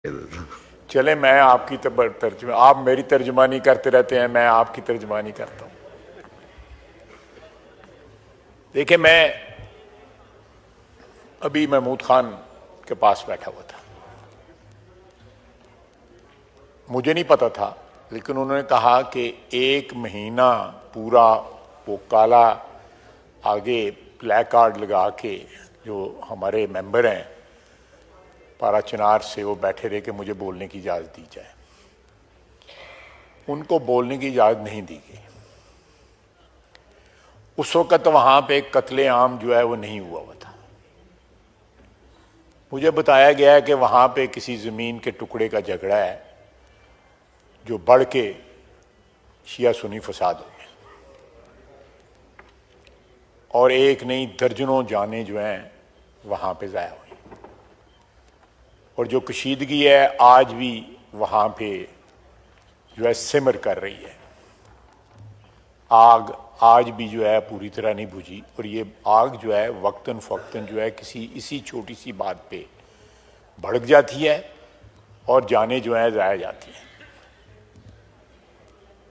चले, मैं आपकी तर्जुमा, आप मेरी तर्जुमानी करते रहते हैं, मैं आपकी तर्जुमानी करता हूं। देखिए, मैं अभी महमूद खान के पास बैठा हुआ था, मुझे नहीं पता था, लेकिन उन्होंने कहा कि 1 महीना पूरा वो काला आगे ब्लैक कार्ड लगा के जो हमारे मेंबर हैं पारा चिनार से, वो बैठे रहे कि मुझे बोलने की इजाज़त दी जाए। उनको बोलने की इजाज़त नहीं दी गई। उस वक़्त वहाँ पे कत्ले आम जो है वो नहीं हुआ था। मुझे बताया गया है कि वहाँ पे किसी ज़मीन के टुकड़े का झगड़ा है जो बढ़ के शिया सुन्नी फसाद हो गया, और एक नहीं दर्जनों जानें जो हैं वहाँ पे ज़ाया हुई, और जो कशीदगी है आज भी वहाँ पे जो है सिमर कर रही है। आग आज भी जो है पूरी तरह नहीं बुझी, और ये आग जो है वक्तन फ़क्तन जो है किसी इसी छोटी सी बात पे भड़क जाती है और जाने जो है ज़ाया जाती हैं।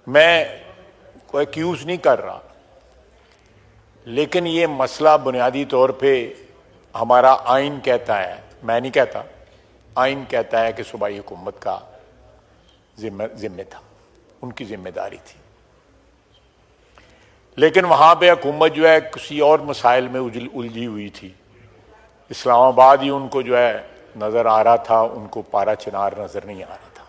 मैं कोई एक्यूज़ नहीं कर रहा, लेकिन ये मसला बुनियादी तौर पे हमारा आइन कहता है, मैं नहीं कहता, आइन कहता है कि सूबाई हुकूमत का जिम्मे था, उनकी जिम्मेदारी थी। लेकिन वहाँ पे हुकूमत जो है किसी और मसाइल में उलझी हुई थी। इस्लामाबाद ही उनको जो है नज़र आ रहा था, उनको पारा चिनार नज़र नहीं आ रहा था।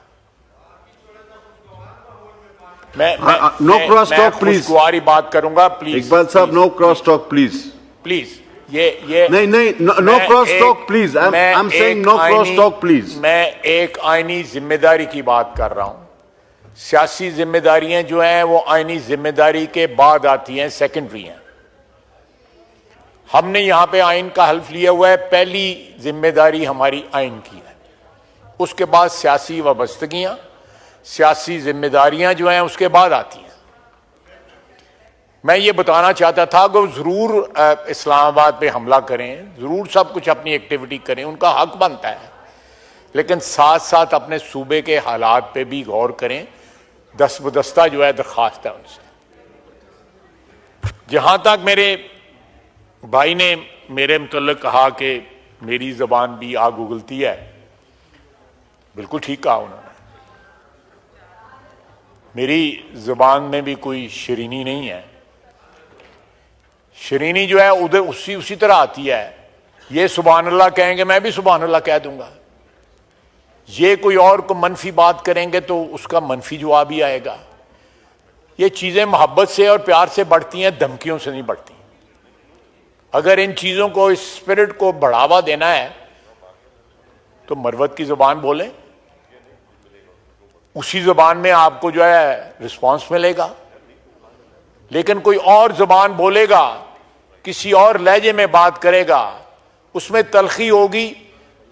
No cross talk please. खुशगवारी बात करूंगा प्लीज। इकबाल साहब, no cross talk please. Please ये नहीं, no cross talk please. I am saying no cross talk please. मैं एक आईनी जिम्मेदारी की बात कर रहा हूं। सियासी जिम्मेदारियां जो हैं वो आईनी जिम्मेदारी के बाद आती हैं, सेकेंडरी हैं। हमने यहां पे आइन का हल्फ लिया हुआ है, पहली जिम्मेदारी हमारी आइन की है, उसके बाद सियासी वाबस्तगियां, सियासी जिम्मेदारियां जो हैं उसके बाद आती हैं। मैं ये बताना चाहता था कि जरूर इस्लामाबाद पे हमला करें, जरूर सब कुछ अपनी एक्टिविटी करें, उनका हक बनता है, लेकिन साथ साथ अपने सूबे के हालात पे भी गौर करें। दस्तबदस्ता जो है दरख्वास्त है उनसे। जहां तक मेरे भाई ने मेरे मुतल्लिक कहा कि मेरी जबान भी आग उगलती है, बिल्कुल ठीक कहा उन्होंने। मेरी जुबान में भी कोई शरीनी नहीं है। शरीनी जो है उधर उसी तरह आती है। ये सुभान अल्लाह कहेंगे, मैं भी सुभान अल्लाह कह दूंगा। ये कोई और को मनफी बात करेंगे तो उसका मनफी जवाब ही आएगा। ये चीजें मोहब्बत से और प्यार से बढ़ती हैं, धमकियों से नहीं बढ़ती। अगर इन चीजों को, इस स्पिरिट को बढ़ावा देना है तो मरवत की जुबान बोलें, उसी जुबान में आपको जो है रिस्पांस मिलेगा। लेकिन कोई और जुबान बोलेगा, किसी और लहजे में बात करेगा, उसमें तलखी होगी,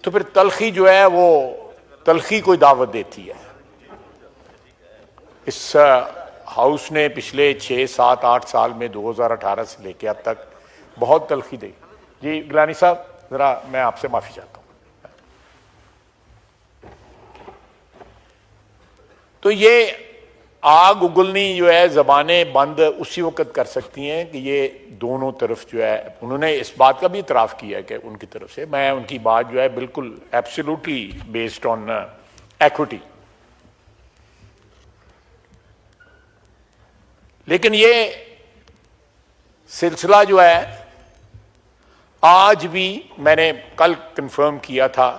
तो फिर तलखी जो है वो तलखी कोई दावत देती है। इस हाउस ने पिछले 6, 7, 8 साल में 2018 से लेकर अब तक बहुत तलखी दी। जी गिलानी साहब, जरा मैं आपसे माफी चाहता हूं। तो ये आग उगलनी जो है जबानें बंद उसी वक्त कर सकती हैं कि ये दोनों तरफ जो है, उन्होंने इस बात का भी इतराफ किया कि उनकी तरफ से, मैं उनकी बात जो है बिल्कुल एब्सोल्युटली बेस्ड ऑन एक्विटी। लेकिन ये सिलसिला जो है आज भी, मैंने कल कंफर्म किया था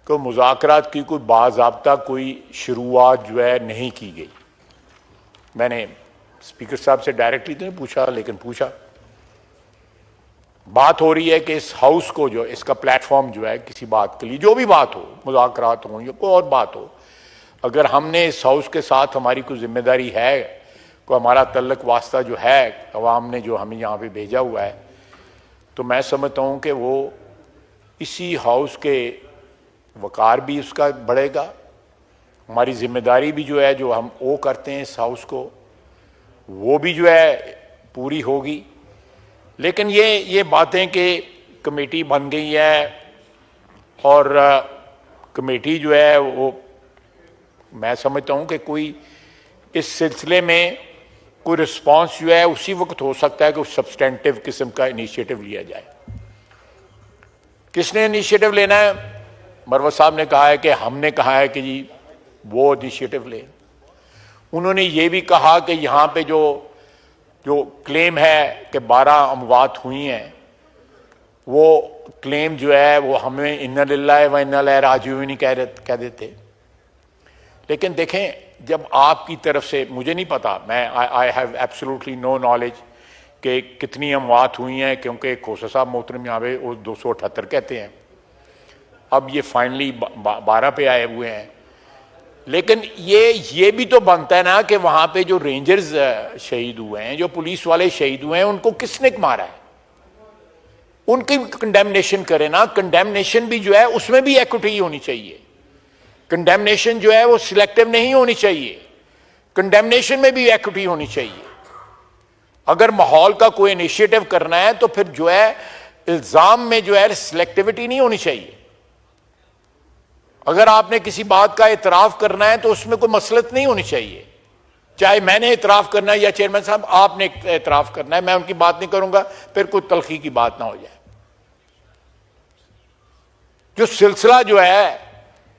कि मुज़ाकरात की कोई बाज़ाब्ता कोई शुरुआत जो है नहीं की गई। मैंने स्पीकर साहब से डायरेक्टली तो नहीं पूछा, लेकिन पूछा। बात हो रही है कि इस हाउस को, जो इसका प्लेटफॉर्म जो है किसी बात के लिए, जो भी बात हो, मुज़ाकरात हो या कोई और बात हो, अगर हमने इस हाउस के साथ हमारी कोई जिम्मेदारी है, कोई हमारा तल्लक वास्ता जो है, अवाम ने जो हमें यहाँ पे भेजा हुआ है, तो मैं समझता हूँ कि वो इसी हाउस के वकार भी उसका बढ़ेगा, हमारी जिम्मेदारी भी जो है, जो हम वो करते हैं इस हाउस को, वो भी जो है पूरी होगी। लेकिन ये बातें कि कमेटी बन गई है और कमेटी जो है वो, मैं समझता हूं कि कोई इस सिलसिले में कोई रिस्पांस जो है उसी वक्त हो सकता है कि उस सब्सटेंटिव किस्म का इनिशिएटिव लिया जाए। किसने इनिशिएटिव लेना है? मरवत साहब ने कहा है कि हमने कहा है कि जी वो इनिशिएटिव ले। उन्होंने ये भी कहा कि यहाँ पे जो क्लेम है कि 12 अमवात हुई हैं, वो क्लेम जो है वो हमें इन्ना लिल्लाह व इन्ना इलैहि राजिऊन कह देते। लेकिन देखें, जब आपकी तरफ से, मुझे नहीं पता, मैं I have absolutely no knowledge कि कितनी अमवात हुई हैं, क्योंकि खोसा साहब मोहतरम यहाँ पे वो 278 कहते हैं, अब ये फाइनली 12 पे आए हुए हैं। लेकिन ये भी तो बनता है ना कि वहां पे जो रेंजर्स शहीद हुए हैं, जो पुलिस वाले शहीद हुए हैं, उनको किसने मारा है, उनकी कंडेमनेशन करे ना। कंडेमनेशन भी जो है उसमें भी इक्विटी होनी चाहिए। कंडेमनेशन जो है वो सिलेक्टिव नहीं होनी चाहिए, कंडेमनेशन में भी इक्विटी होनी चाहिए। अगर माहौल का कोई इनिशिएटिव करना है तो फिर जो है इल्जाम में जो है सिलेक्टिविटी नहीं होनी चाहिए। अगर आपने किसी बात का इतराफ करना है तो उसमें कोई मसलत नहीं होनी चाहिए, चाहे मैंने इतराफ करना है या चेयरमैन साहब आपने इतराफ करना है, मैं उनकी बात नहीं करूंगा, फिर कोई तलखी की बात ना हो जाए। जो सिलसिला जो है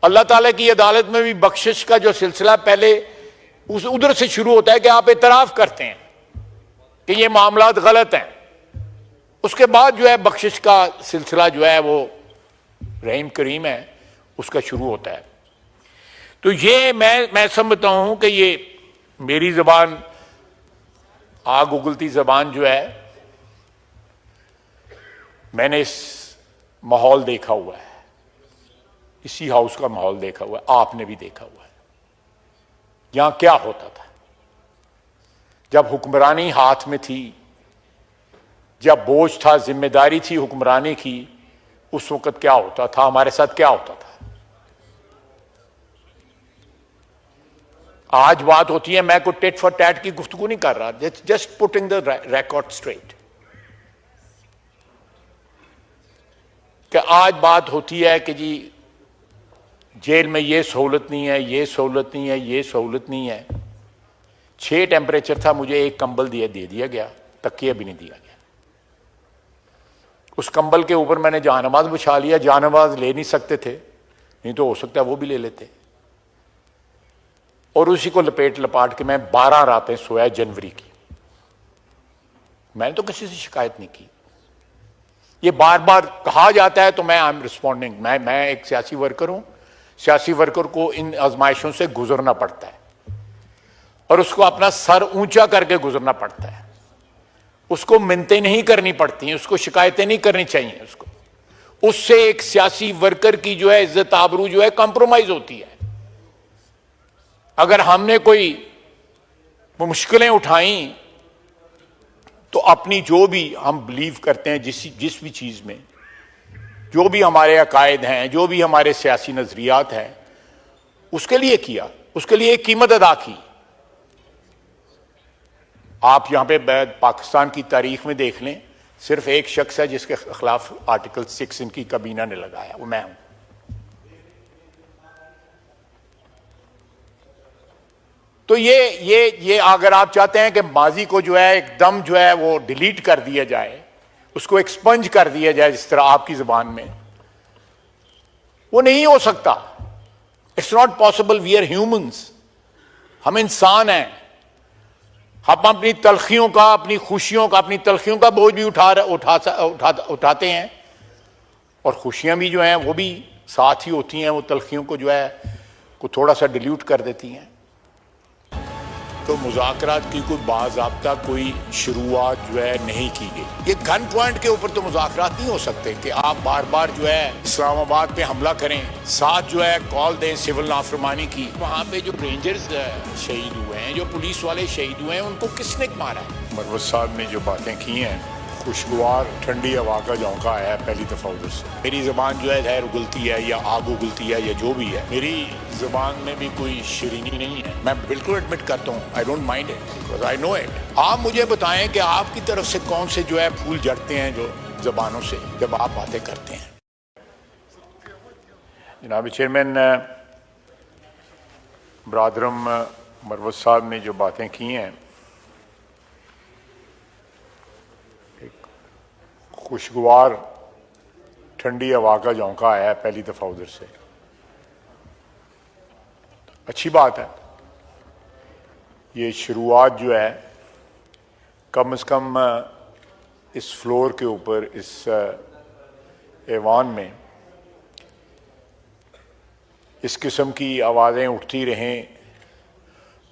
अल्लाह ताला की अदालत में भी बख्शिश का जो सिलसिला पहले उधर से शुरू होता है कि आप इतराफ करते हैं कि ये मामलात गलत हैं, उसके बाद जो है बख्शिश का सिलसिला जो है वो रहीम करीम है उसका शुरू होता है। तो ये मैं समझता हूं कि ये मेरी जबान, आग उगलती जबान जो है, मैंने इस माहौल देखा हुआ है, इसी हाउस का माहौल देखा हुआ है, आपने भी देखा हुआ है। यहां क्या होता था जब हुक्मरानी हाथ में थी, जब बोझ था, जिम्मेदारी थी हुक्मरानी की, उस वक्त क्या होता था, हमारे साथ क्या होता था। आज बात होती है, मैं कोई टेट फॉर टैट की गुफ्तगू नहीं कर रहा, just putting the record straight, कि आज बात होती है कि जी जेल में ये सहूलत नहीं है, ये सहूलत नहीं है, ये सहूलत नहीं है। 6 टेम्परेचर था, मुझे एक कंबल दे दिया गया, तकिया भी नहीं दिया गया। उस कंबल के ऊपर मैंने जहानमाज बिछा लिया, जहानमाज ले नहीं सकते थे, नहीं तो हो सकता है वो भी ले लेते, और उसी को लपेट लपाट के मैं 12 रातें सोया जनवरी की। मैंने तो किसी से शिकायत नहीं की। ये बार बार कहा जाता है तो मैं आई एम रिस्पॉन्डिंग। मैं एक सियासी वर्कर हूं, सियासी वर्कर को इन आजमाइशों से गुजरना पड़ता है और उसको अपना सर ऊंचा करके गुजरना पड़ता है। उसको मिन्नतें नहीं करनी पड़ती, उसको शिकायतें नहीं करनी चाहिए। उससे एक सियासी वर्कर की जो है इज्जत आबरू जो है कॉम्प्रोमाइज होती है। अगर हमने कोई मुश्किलें उठाई तो अपनी जो भी हम बिलीव करते हैं, जिस भी चीज में, जो भी हमारे अकायद हैं, जो भी हमारे सियासी नजरियात हैं, उसके लिए किया, उसके लिए एक कीमत अदा की। आप यहां पे पाकिस्तान की तारीख में देख लें, सिर्फ एक शख्स है जिसके खिलाफ आर्टिकल 6 इनकी काबीना ने लगाया, वो मैं हूं। तो ये अगर आप चाहते हैं कि माजी को जो है एकदम जो है वो डिलीट कर दिया जाए, उसको एक्सपंज कर दिया जाए जिस तरह आपकी जुबान में, वो नहीं हो सकता। It's not possible. We are humans, हम इंसान हैं। हम अपनी तलखियों का, अपनी खुशियों का, अपनी तलखियों का बोझ भी उठाते हैं, और खुशियां भी जो हैं वो भी साथ ही होती हैं। वो तलखियों को जो है को थोड़ा सा डिल्यूट कर देती हैं। तो मुज़ाकरात की कोई बाज़ाब्ता कोई शुरुआत जो है नहीं की गई। ये गन पॉइंट के ऊपर तो मुज़ाकरात नहीं हो सकते कि आप बार बार जो है इस्लामाबाद पे हमला करें, साथ जो है कॉल दें सिविल नाफरमानी की। वहाँ पे जो रेंजर्स शहीद हुए हैं, जो पुलिस वाले शहीद हुए हैं, उनको किसने मारा है? मरवत साहब ने जो बातें की हैं, खुशगवार ठंडी हवा का झोंका आया है पहली दफा उधर से। मेरी जबान जो है जहर उगलती है या आग उगलती है या जो भी है, मेरी जबान में भी कोई शीरीनी नहीं है। मैं बिल्कुल एडमिट करता हूँ, I don't mind it because I know it. आप मुझे बताएं कि आपकी तरफ से कौन से जो है फूल जड़ते हैं जो जबानों से जब आप बातें करते हैं। जनाब चेयरमैन, ब्रादरम मरवत साहब ने जो बातें की हैं, एक खुशगवार ठंडी हवा का झोंका आया है पहली दफ़ा उधर से। अच्छी बात है, ये शुरुआत जो है कम से कम इस फ्लोर के ऊपर, इस ऐवान में इस किस्म की आवाज़ें उठती रहें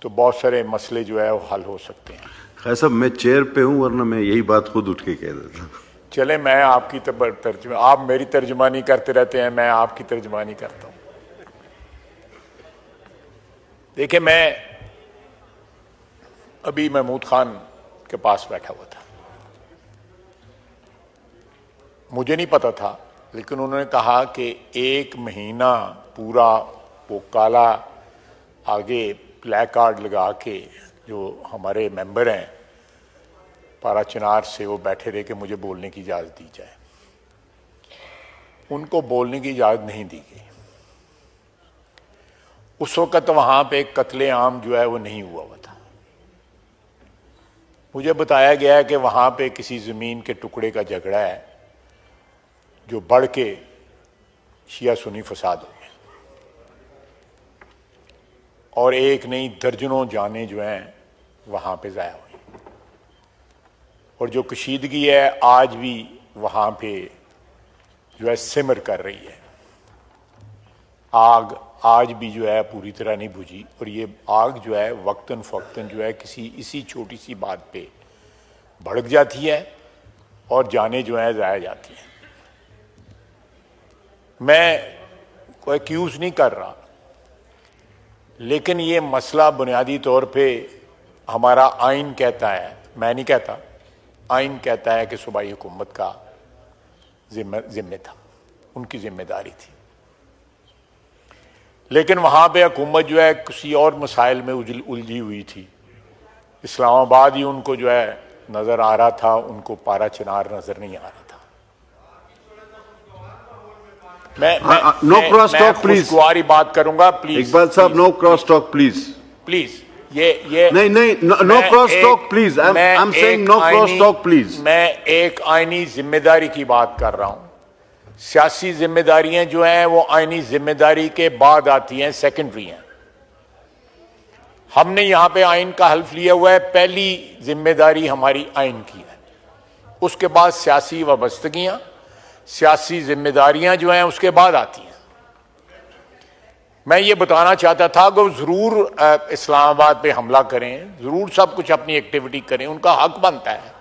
तो बहुत सारे मसले जो है वो हल हो सकते हैं। खैर साहब, मैं चेयर पे हूं, वरना मैं यही बात खुद उठ के कह देता। चले, मैं आपकी तर्जुमा, आप मेरी तर्जुमानी करते रहते हैं, मैं आपकी तर्जुमानी करता हूं। देखिए, मैं अभी महमूद खान के पास बैठा हुआ था, मुझे नहीं पता था, लेकिन उन्होंने कहा कि 1 महीना पूरा वो काला आगे ब्लैक कार्ड लगा के जो हमारे मेंबर हैं पारा चिनार से, वो बैठे रहे कि मुझे बोलने की इजाज़त दी जाए। उनको बोलने की इजाज़त नहीं दी गई। उस वक़्त वहाँ पे कत्ले आम जो है वो नहीं हुआ था। मुझे बताया गया है कि वहाँ पे किसी ज़मीन के टुकड़े का झगड़ा है जो बढ़ के शिया सुन्नी फसाद हो गया, और एक नहीं दर्जनों जाने जो हैं वहाँ पे ज़ाया हुई, और जो कशीदगी है आज भी वहाँ पे जो है सिमर कर रही है। आग आज भी जो है पूरी तरह नहीं बुझी, और ये आग जो है वक्तन फ़क्तन जो है किसी इसी छोटी सी बात पे भड़क जाती है और जाने जो है ज़ाया जाती हैं। मैं कोई एक्यूज़ नहीं कर रहा, लेकिन ये मसला बुनियादी तौर पे हमारा आइन कहता है, मैं नहीं कहता, आइन कहता है कि सूबाई हुकूमत का जिम्मे था, उनकी जिम्मेदारी थी। लेकिन वहाँ पे हुकूमत जो है किसी और मसाइल में उलझी हुई थी। इस्लामाबाद ही उनको जो है नज़र आ रहा था, उनको पारा चिनार नज़र नहीं आ रहा था। No cross talk please. खुशगवारी बात करूंगा प्लीज। इकबाल साहब, no cross talk please. Please, ये नहीं, no cross talk please. I am saying no cross talk please. मैं एक आईनी जिम्मेदारी की बात कर रहा हूं। सियासी जिम्मेदारियां जो हैं वो आईनी जिम्मेदारी के बाद आती हैं, सेकेंडरी हैं। हमने यहां पे आइन का हल्फ लिया हुआ है, पहली जिम्मेदारी हमारी आइन की है, उसके बाद सियासी वाबस्तगियां, सियासी जिम्मेदारियां जो हैं उसके बाद आती हैं। मैं ये बताना चाहता था कि जरूर इस्लामाबाद पे हमला करें, जरूर सब कुछ अपनी एक्टिविटी करें, उनका हक बनता है,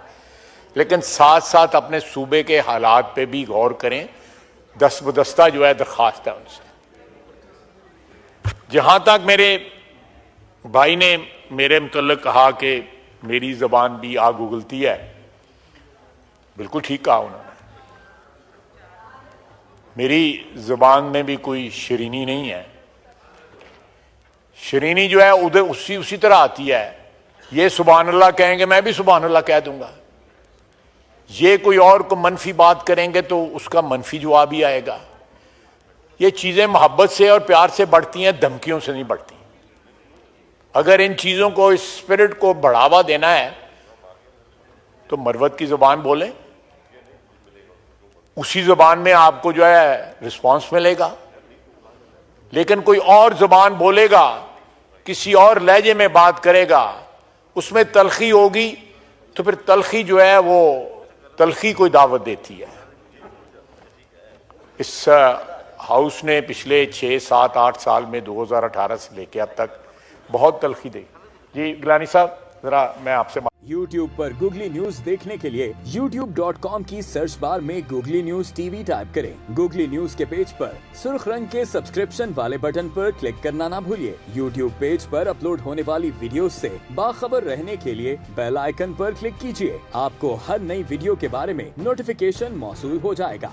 लेकिन साथ साथ अपने सूबे के हालात पे भी गौर करें। दस्तबदस्ता जो है दरख्वास्त है उनसे। जहां तक मेरे भाई ने मेरे मुतल्लिक कहा कि मेरी जबान भी आग उगलती है, बिल्कुल ठीक कहा उन्होंने। मेरी जुबान में भी कोई शरीनी नहीं है। शरीनी जो है उधर उसी तरह आती है। ये सुभान अल्लाह कहेंगे, मैं भी सुभान अल्लाह कह दूंगा। ये कोई और को मनफी बात करेंगे तो उसका मनफी जवाब ही आएगा। ये चीजें मोहब्बत से और प्यार से बढ़ती हैं, धमकियों से नहीं बढ़ती। अगर इन चीजों को, इस स्पिरिट को बढ़ावा देना है तो मरवत की जुबान बोलें, उसी जुबान में आपको जो है रिस्पांस मिलेगा। लेकिन कोई और जुबान बोलेगा, किसी और लहजे में बात करेगा, उसमें तलखी होगी, तो फिर तलखी जो है वो तलखी कोई दावत देती है। इस हाउस ने पिछले 6, 7, 8 साल में 2018 से लेकर अब तक बहुत तलखी दी। जी गिलानी साहब, जरा मैं आपसे YouTube पर गूगली न्यूज देखने के लिए youtube.com की सर्च बार में गूगली न्यूज टीवी टाइप करें। गूगली न्यूज के पेज पर सुर्ख रंग के सब्सक्रिप्शन वाले बटन पर क्लिक करना ना भूलिए। YouTube पेज पर अपलोड होने वाली वीडियो से बाखबर रहने के लिए बेल आइकन पर क्लिक कीजिए। आपको हर नई वीडियो के बारे में नोटिफिकेशन मौसूल हो जाएगा।